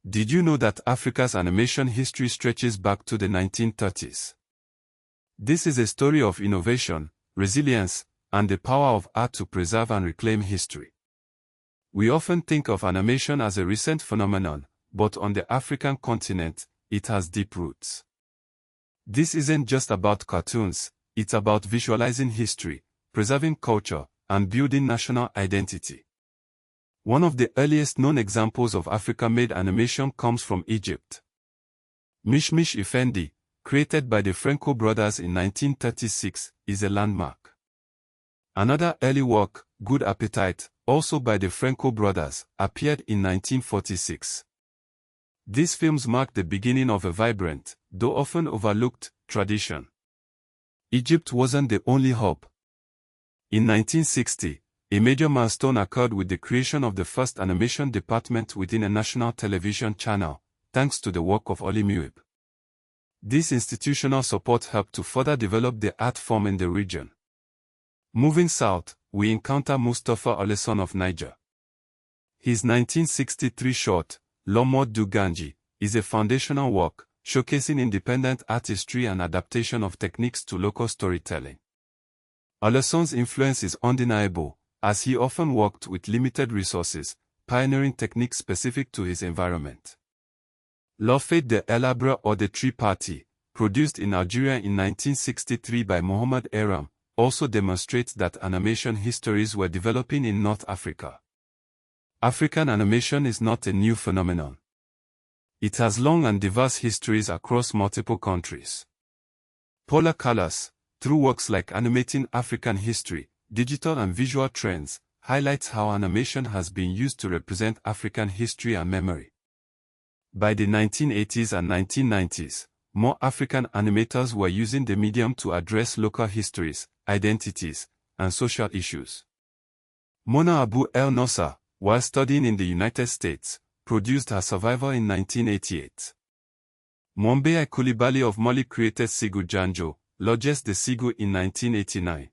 Did you know that Africa's animation history stretches back to the 1930s? This is a story of innovation, resilience, and the power of art to preserve and reclaim history. We often think of animation as a recent phenomenon, but on the African continent, it has deep roots. This isn't just about cartoons, it's about visualizing history, preserving culture, and building national identity. One of the earliest known examples of Africa-made animation comes from Egypt. Mish-Mish Effendi, created by the Franco brothers in 1936, is a landmark. Another early work, Good Appetite, also by the Franco brothers, appeared in 1946. These films mark the beginning of a vibrant, though often overlooked, tradition. Egypt wasn't the only hub. In 1960, a major milestone occurred with the creation of the first animation department within a national television channel, thanks to the work of Oli Muib. This institutional support helped to further develop the art form in the region. Moving south, we encounter Moustapha Alassane of Niger. His 1963 short, L'Homme du Ganji, is a foundational work, showcasing independent artistry and adaptation of techniques to local storytelling. Alassane's influence is undeniable, as he often worked with limited resources, pioneering techniques specific to his environment. La Fête de l'Arbre or the Tree Party, produced in Algeria in 1963 by Mohamed Aram, also demonstrates that animation histories were developing in North Africa. African animation is not a new phenomenon. It has long and diverse histories across multiple countries. Paula Callas, through works like Animating African History, Digital and Visual Trends, highlights how animation has been used to represent African history and memory. By the 1980s and 1990s, more African animators were using the medium to address local histories, identities, and social issues. Mona Abu El Nosser, while studying in the United States, produced her Survivor in 1988. Mombei Coulibaly of Mali created Sigu Janjo, Lodges de Sigu in 1989.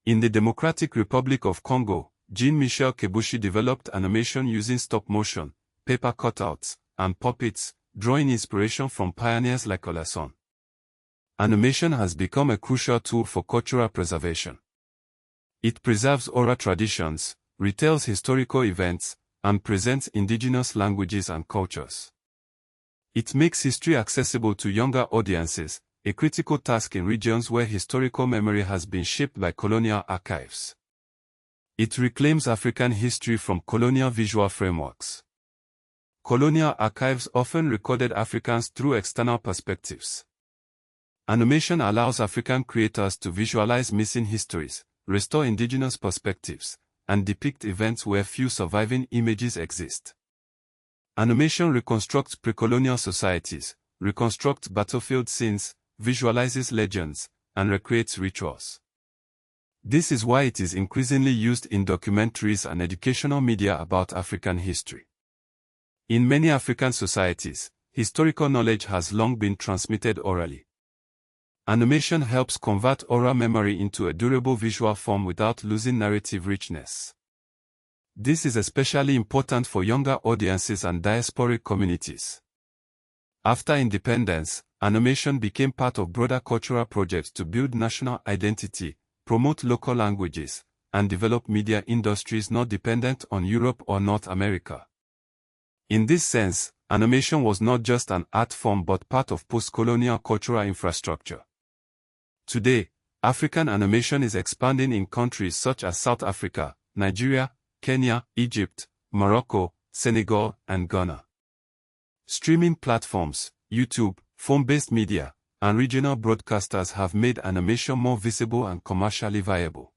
In the Democratic Republic of Congo, Jean-Michel Kebushi developed animation using stop-motion, paper cutouts, and puppets, drawing inspiration from pioneers like Alassane. Animation has become a crucial tool for cultural preservation. It preserves oral traditions, retells historical events, and presents indigenous languages and cultures. It makes history accessible to younger audiences, a critical task in regions where historical memory has been shaped by colonial archives. It reclaims African history from colonial visual frameworks. Colonial archives often recorded Africans through external perspectives. Animation allows African creators to visualize missing histories, restore indigenous perspectives, and depict events where few surviving images exist. Animation reconstructs pre-colonial societies, reconstructs battlefield scenes, visualizes legends, and recreates rituals. This is why it is increasingly used in documentaries and educational media about African history. In many African societies, historical knowledge has long been transmitted orally. Animation helps convert oral memory into a durable visual form without losing narrative richness. This is especially important for younger audiences and diasporic communities. After independence, animation became part of broader cultural projects to build national identity, promote local languages, and develop media industries not dependent on Europe or North America. In this sense, animation was not just an art form but part of post-colonial cultural infrastructure. Today, African animation is expanding in countries such as South Africa, Nigeria, Kenya, Egypt, Morocco, Senegal, and Ghana. Streaming platforms, YouTube, phone-based media, and regional broadcasters have made animation more visible and commercially viable.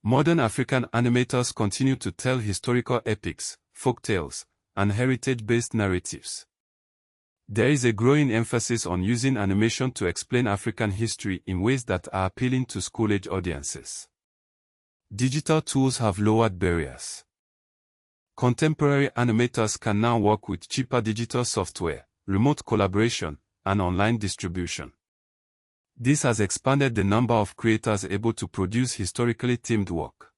Modern African animators continue to tell historical epics, folktales, and heritage-based narratives. There is a growing emphasis on using animation to explain African history in ways that are appealing to school-age audiences. Digital tools have lowered barriers. Contemporary animators can now work with cheaper digital software, remote collaboration, and online distribution. This has expanded the number of creators able to produce historically themed work.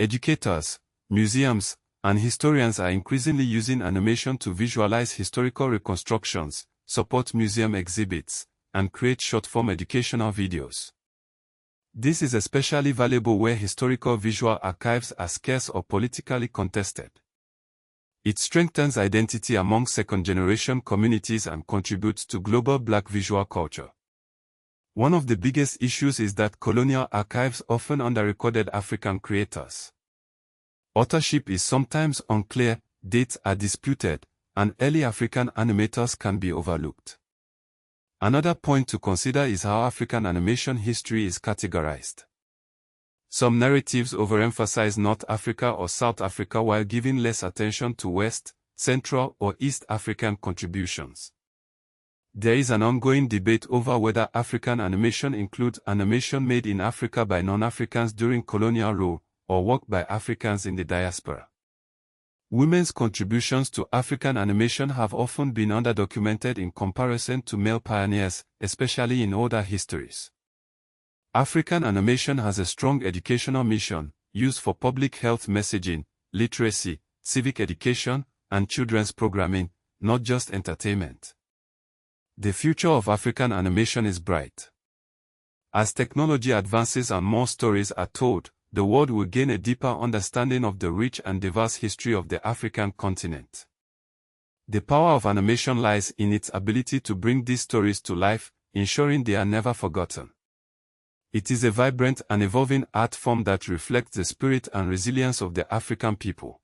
Educators, museums, and historians are increasingly using animation to visualize historical reconstructions, support museum exhibits, and create short-form educational videos. This is especially valuable where historical visual archives are scarce or politically contested. It strengthens identity among second-generation communities and contributes to global Black visual culture. One of the biggest issues is that colonial archives often under-recorded African creators. Authorship is sometimes unclear, dates are disputed, and early African animators can be overlooked. Another point to consider is how African animation history is categorized. Some narratives overemphasize North Africa or South Africa while giving less attention to West, Central, or East African contributions. There is an ongoing debate over whether African animation includes animation made in Africa by non-Africans during colonial rule, or work by Africans in the diaspora. Women's contributions to African animation have often been underdocumented in comparison to male pioneers, especially in older histories. African animation has a strong educational mission, used for public health messaging, literacy, civic education, and children's programming, not just entertainment. The future of African animation is bright. As technology advances and more stories are told, the world will gain a deeper understanding of the rich and diverse history of the African continent. The power of animation lies in its ability to bring these stories to life, ensuring they are never forgotten. It is a vibrant and evolving art form that reflects the spirit and resilience of the African people.